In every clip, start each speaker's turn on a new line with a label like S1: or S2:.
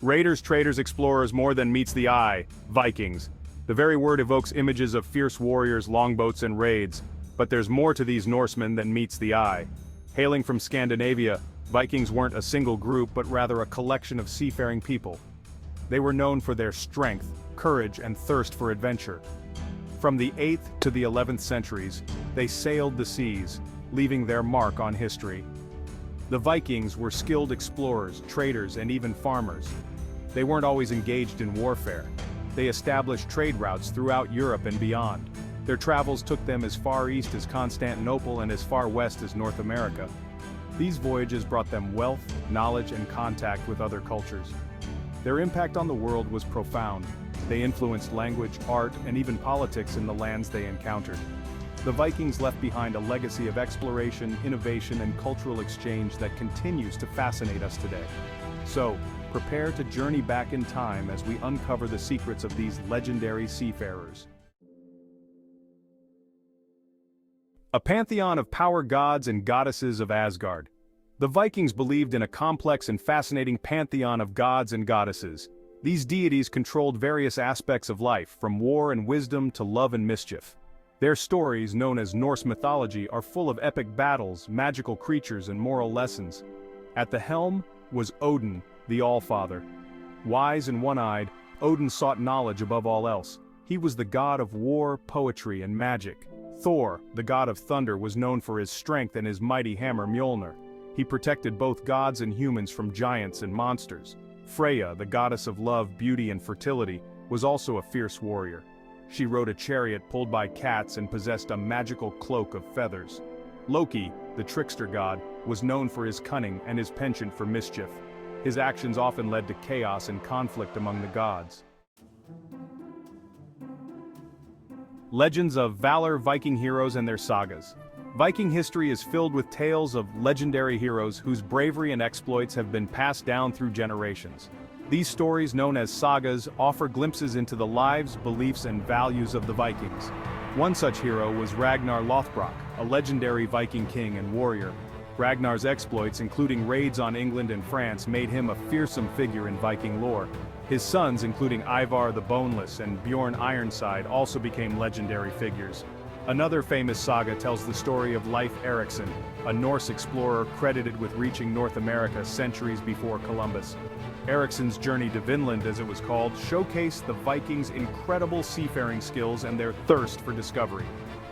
S1: Raiders, traders, explorers, more than meets the eye, Vikings. The very word evokes images of fierce warriors, longboats, and raids, but there's more to these Norsemen than meets the eye. Hailing from Scandinavia, Vikings weren't a single group but rather a collection of seafaring people. They were known for their strength, courage, and thirst for adventure. From the 8th to the 11th centuries, they sailed the seas, leaving their mark on history. The Vikings were skilled explorers, traders, and even farmers. They weren't always engaged in warfare. They established trade routes throughout Europe and beyond. Their travels took them as far east as Constantinople and as far west as North America. These voyages brought them wealth, knowledge, and contact with other cultures. Their impact on the world was profound. They influenced language, art, and even politics in the lands they encountered. The Vikings left behind a legacy of exploration, innovation, and cultural exchange that continues to fascinate us today. So, prepare to journey back in time as we uncover the secrets of these legendary seafarers. A pantheon of power gods and goddesses of Asgard. The Vikings believed in a complex and fascinating pantheon of gods and goddesses. These deities controlled various aspects of life, from war and wisdom to love and mischief. Their stories, known as Norse mythology, are full of epic battles, magical creatures, and moral lessons. At the helm was Odin, the All-Father. Wise and one-eyed, Odin sought knowledge above all else. He was the god of war, poetry, and magic. Thor, the god of thunder, was known for his strength and his mighty hammer Mjolnir. He protected both gods and humans from giants and monsters. Freya, the goddess of love, beauty, and fertility, was also a fierce warrior. She rode a chariot pulled by cats and possessed a magical cloak of feathers. Loki, the trickster god, was known for his cunning and his penchant for mischief. His actions often led to chaos and conflict among the gods. Legends of valor, Viking heroes and their sagas. Viking history is filled with tales of legendary heroes whose bravery and exploits have been passed down through generations. These stories, known as sagas, offer glimpses into the lives, beliefs, and values of the Vikings. One such hero was Ragnar Lothbrok, a legendary Viking king and warrior. Ragnar's exploits, including raids on England and France, made him a fearsome figure in Viking lore. His sons, including Ivar the Boneless and Bjorn Ironside, also became legendary figures. Another famous saga tells the story of Leif Erikson, a Norse explorer credited with reaching North America centuries before Columbus. Eriksson's journey to Vinland, as it was called, showcased the Vikings' incredible seafaring skills and their thirst for discovery.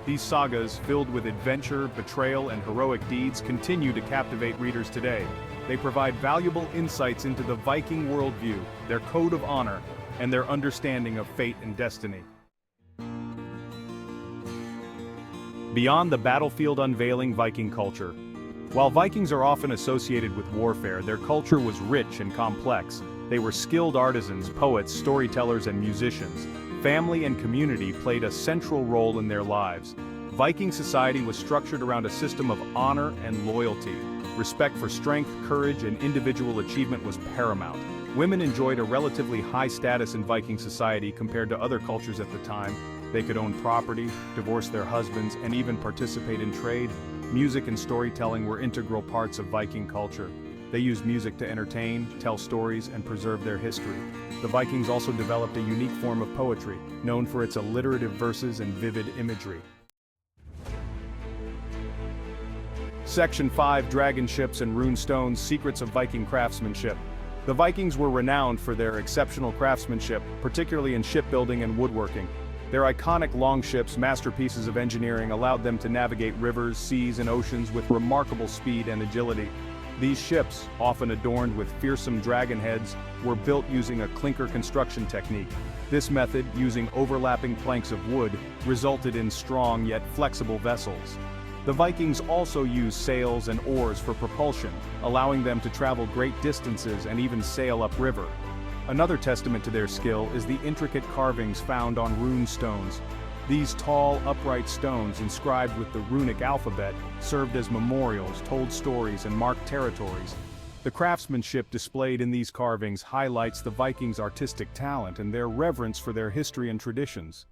S1: These sagas, filled with adventure, betrayal, and heroic deeds, continue to captivate readers today. They provide valuable insights into the Viking worldview, their code of honor, and their understanding of fate and destiny. Beyond the battlefield, unveiling Viking culture. While Vikings are often associated with warfare, their culture was rich and complex. They were skilled artisans, poets, storytellers, and musicians. Family and community played a central role in their lives. Viking society was structured around a system of honor and loyalty. Respect for strength, courage, and individual achievement was paramount. Women enjoyed a relatively high status in Viking society compared to other cultures at the time. They could own property, divorce their husbands, and even participate in trade. Music and storytelling were integral parts of Viking culture. They used music to entertain, tell stories, and preserve their history. The Vikings also developed a unique form of poetry, known for its alliterative verses and vivid imagery. Section 5: Dragon Ships and Rune Stones, Secrets of Viking Craftsmanship. The Vikings were renowned for their exceptional craftsmanship, particularly in shipbuilding and woodworking. Their iconic longships, masterpieces of engineering, allowed them to navigate rivers, seas, and oceans with remarkable speed and agility. These ships, often adorned with fearsome dragon heads, were built using a clinker construction technique. This method, using overlapping planks of wood, resulted in strong yet flexible vessels. The Vikings also used sails and oars for propulsion, allowing them to travel great distances and even sail upriver. Another testament to their skill is the intricate carvings found on rune stones. These tall, upright stones, inscribed with the runic alphabet, served as memorials, told stories, and marked territories. The craftsmanship displayed in these carvings highlights the Vikings' artistic talent and their reverence for their history and traditions.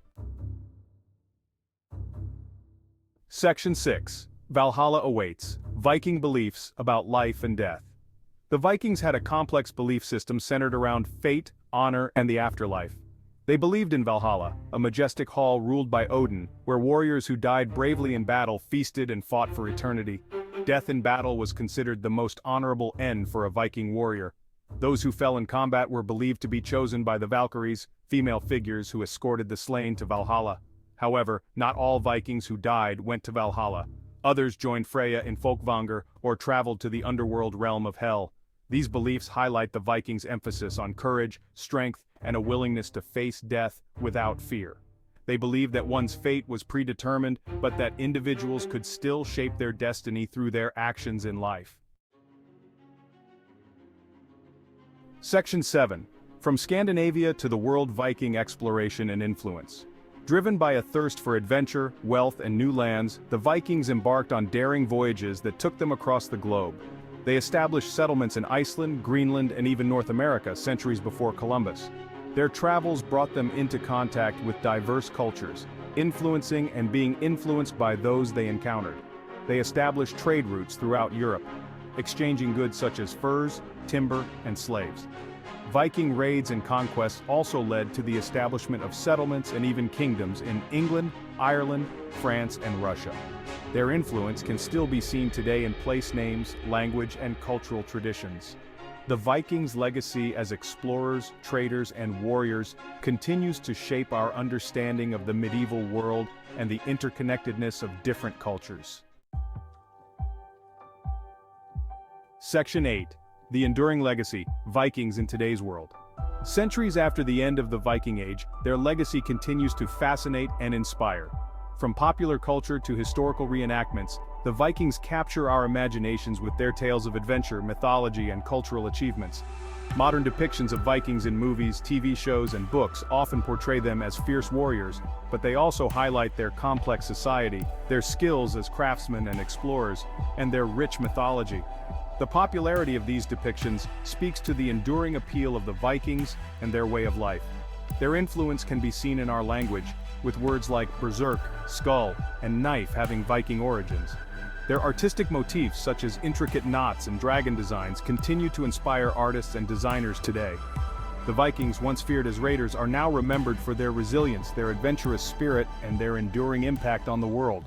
S1: Section 6: Valhalla awaits, Viking beliefs about life and death. The Vikings had a complex belief system centered around fate, honor, and the afterlife. They believed in Valhalla, a majestic hall ruled by Odin, where warriors who died bravely in battle feasted and fought for eternity. Death in battle was considered the most honorable end for a Viking warrior. Those who fell in combat were believed to be chosen by the Valkyries, female figures who escorted the slain to Valhalla. However, not all Vikings who died went to Valhalla. Others joined Freya in Folkvanger or traveled to the underworld realm of Hel. These beliefs highlight the Vikings' emphasis on courage, strength, and a willingness to face death without fear. They believed that one's fate was predetermined, but that individuals could still shape their destiny through their actions in life. Section 7. From Scandinavia to the world: Viking exploration and influence. Driven by a thirst for adventure, wealth, and new lands, the Vikings embarked on daring voyages that took them across the globe. They established settlements in Iceland, Greenland, and even North America centuries before Columbus. Their travels brought them into contact with diverse cultures, influencing and being influenced by those they encountered. They established trade routes throughout Europe, exchanging goods such as furs, timber, and slaves. Viking raids and conquests also led to the establishment of settlements and even kingdoms in England, Ireland, France, and Russia. Their influence can still be seen today in place names, language, and cultural traditions. The Vikings' legacy as explorers, traders, and warriors continues to shape our understanding of the medieval world and the interconnectedness of different cultures. Section 8. The enduring legacy: Vikings in today's world. Centuries after the end of the Viking Age, their legacy continues to fascinate and inspire. From popular culture to historical reenactments, the Vikings capture our imaginations with their tales of adventure, mythology, and cultural achievements. Modern depictions of Vikings in movies, TV shows, and books often portray them as fierce warriors, but they also highlight their complex society, their skills as craftsmen and explorers, and their rich mythology. The popularity of these depictions speaks to the enduring appeal of the Vikings and their way of life. Their influence can be seen in our language, with words like berserk, skull, and knife having Viking origins. Their artistic motifs such as intricate knots and dragon designs continue to inspire artists and designers today. The Vikings, once feared as raiders, are now remembered for their resilience, their adventurous spirit, and their enduring impact on the world.